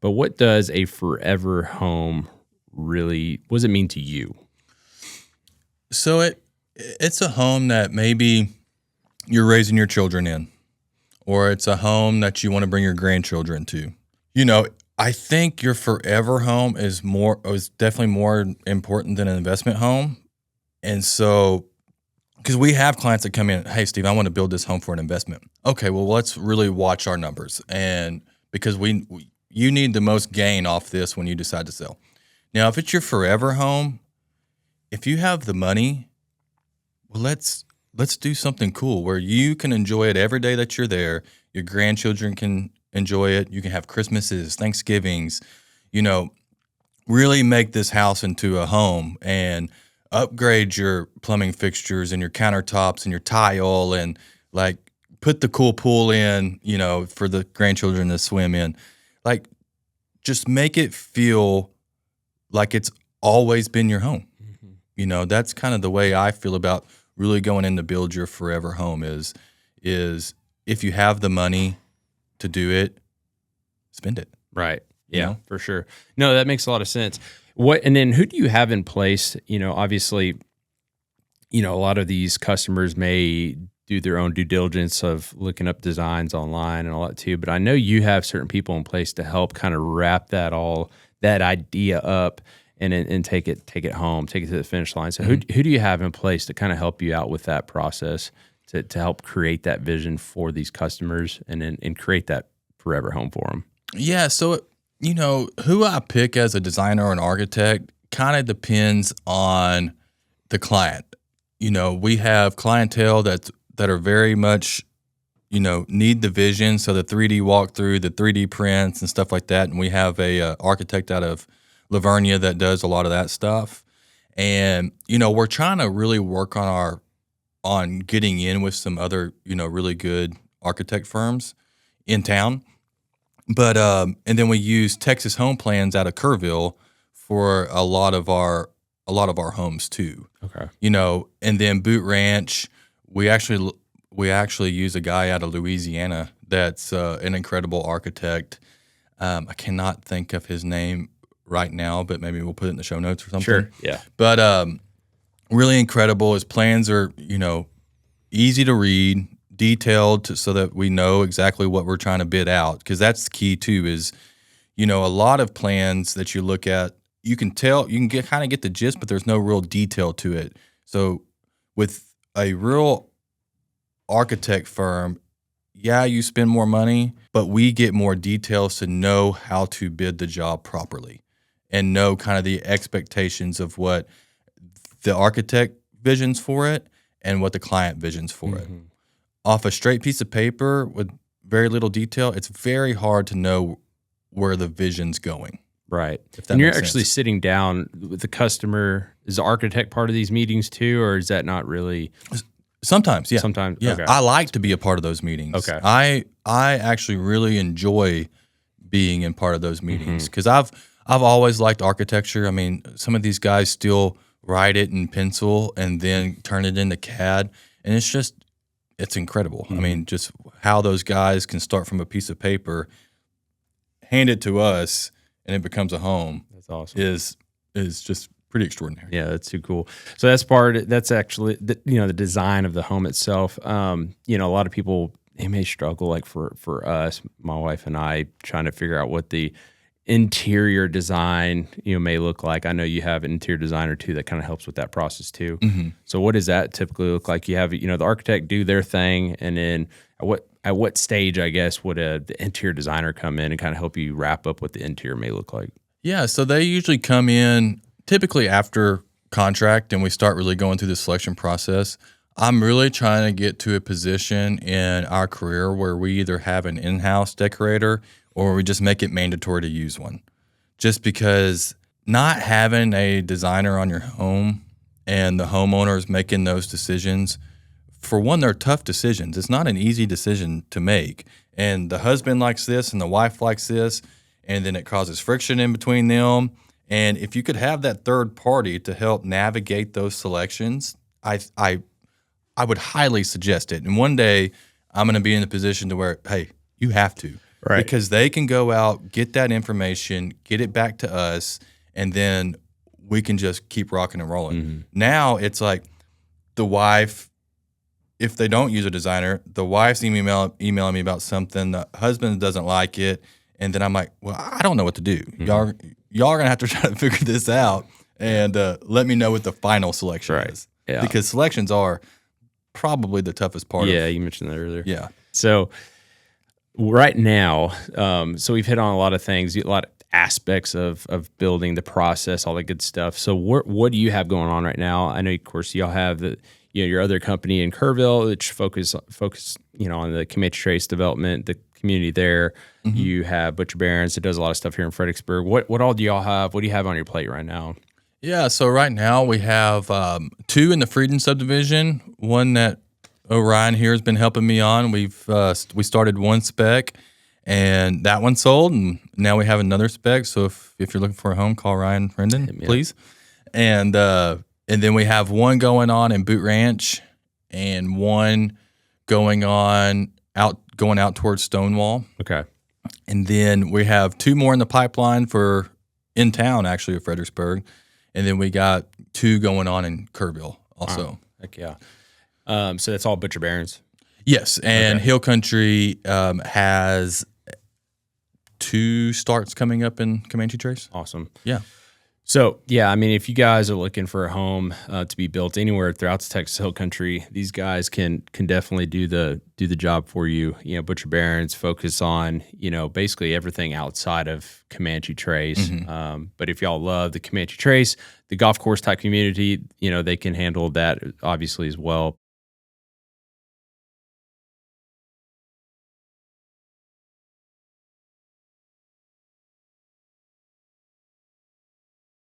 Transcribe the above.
but what does a forever home really, what does it mean to you? So it's a home that maybe you're raising your children in, or it's a home that you want to bring your grandchildren to. I think your forever home is definitely more important than an investment home. And so, because we have clients that come in, hey, Steve, I want to build this home for an investment. Okay, well, let's really watch our numbers. And because you need the most gain off this when you decide to sell. Now, if it's your forever home, if you have the money, well, let's do something cool where you can enjoy it every day that you're there. Your grandchildren can enjoy it. You can have Christmases, Thanksgivings, really make this house into a home and upgrade your plumbing fixtures and your countertops and your tile and like put the cool pool in, for the grandchildren to swim in. Like just make it feel like it's always been your home. Mm-hmm. That's kind of the way I feel about really going in to build your forever home is if you have the money to do it, spend it. Right. Yeah, for sure. No, that makes a lot of sense. And then who do you have in place? Obviously, a lot of these customers may do their own due diligence of looking up designs online and all that too. But I know you have certain people in place to help kind of wrap that idea up and take it home, take it to the finish line. So who do you have in place to kind of help you out with that process to help create that vision for these customers and create that forever home for them? Yeah. So, who I pick as a designer or an architect kind of depends on the client. We have clientele that are very much, need the vision. So the 3D walkthrough, the 3D prints and stuff like that. And we have a architect out of Lavernia that does a lot of that stuff. And, we're trying to really work on getting in with some other, really good architect firms in town. But and then we use Texas Home Plans out of Kerrville for a lot of our homes too. Okay. And then Boot Ranch, we actually use a guy out of Louisiana that's an incredible architect. I cannot think of his name right now, but maybe we'll put it in the show notes or something. Sure. Yeah. But really incredible. His plans are, easy to read, detailed so that we know exactly what we're trying to bid out. Because that's the key too is, a lot of plans that you look at, you can kind of get the gist, but there's no real detail to it. So with a real architect firm, yeah, you spend more money, but we get more details to know how to bid the job properly and know kind of the expectations of what the architect visions for it and what the client visions for it. Off a straight piece of paper with very little detail, it's very hard to know where the vision's going. Right. And you're actually sitting down with the customer. Is the architect part of these meetings too, or is that not really? Sometimes, yeah. Sometimes, yeah. Okay. I like to be a part of those meetings. Okay. I actually really enjoy being in part of those meetings because I've always liked architecture. I mean, some of these guys still write it in pencil and then turn it into CAD, and it's incredible. I mean, just how those guys can start from a piece of paper, hand it to us, and it becomes a home. That's awesome. Is just pretty extraordinary. Yeah, that's too cool. So that's actually the design of the home itself. A lot of people, they may struggle, like for us, my wife and I, trying to figure out what the interior design may look like. I know you have an interior designer too that kind of helps with that process too. So what does that typically look like? You have the architect do their thing, and then at what stage, I guess, would the interior designer come in and kind of help you wrap up what the interior may look like? Yeah, so they usually come in typically after contract, and we start really going through the selection process. I'm really trying to get to a position in our career where we either have an in-house decorator or we just make it mandatory to use one. Just because not having a designer on your home and the homeowner is making those decisions, for one, they're tough decisions. It's not an easy decision to make. And the husband likes this and the wife likes this, and then it causes friction in between them. And if you could have that third party to help navigate those selections, I would highly suggest it. And one day I'm going to be in a position to where, hey, you have to. Right. because they can go out, get that information, get it back to us, and then we can just keep rocking and rolling. Now it's like the wife, if they don't use a designer, the wife's emailing me about something, the husband doesn't like it, and then I'm like, well, I don't know what to do. Y'all are gonna have to try to figure this out and let me know what the final selection is. Yeah. Because selections are probably the toughest part. Yeah, you mentioned that earlier. Yeah. So right now, so we've hit on a lot of things, a lot of aspects of building the process, all that good stuff. So what do you have going on right now? I know, of course, y'all have your other company in Kerrville, which focus on the Comanche Trace development, the community there. You have Butcher Barons that does a lot of stuff here in Fredericksburg. What all do y'all have? What do you have on your plate right now? Yeah, so right now we have 2 in the Frieden subdivision, one that Orion here has been helping me on. We started one spec, and that one sold, and now we have another spec. So if you're looking for a home, call Ryan Frieden, please. And then we have one going on in Boot Ranch, and one going out towards Stonewall. Okay. And then we have 2 more in the pipeline for in town, actually, of Fredericksburg. And then we got 2 going on in Kerrville also. Wow. Heck yeah. So that's all Butcher Barons. Yes, and Hill Country has 2 starts coming up in Comanche Trace. Awesome. Yeah. So, yeah, I mean, if you guys are looking for a home to be built anywhere throughout the Texas Hill Country, these guys can definitely do the job for you. You know, Butcher Barons focus on, basically everything outside of Comanche Trace. But if y'all love the Comanche Trace, the golf course type community, they can handle that obviously as well.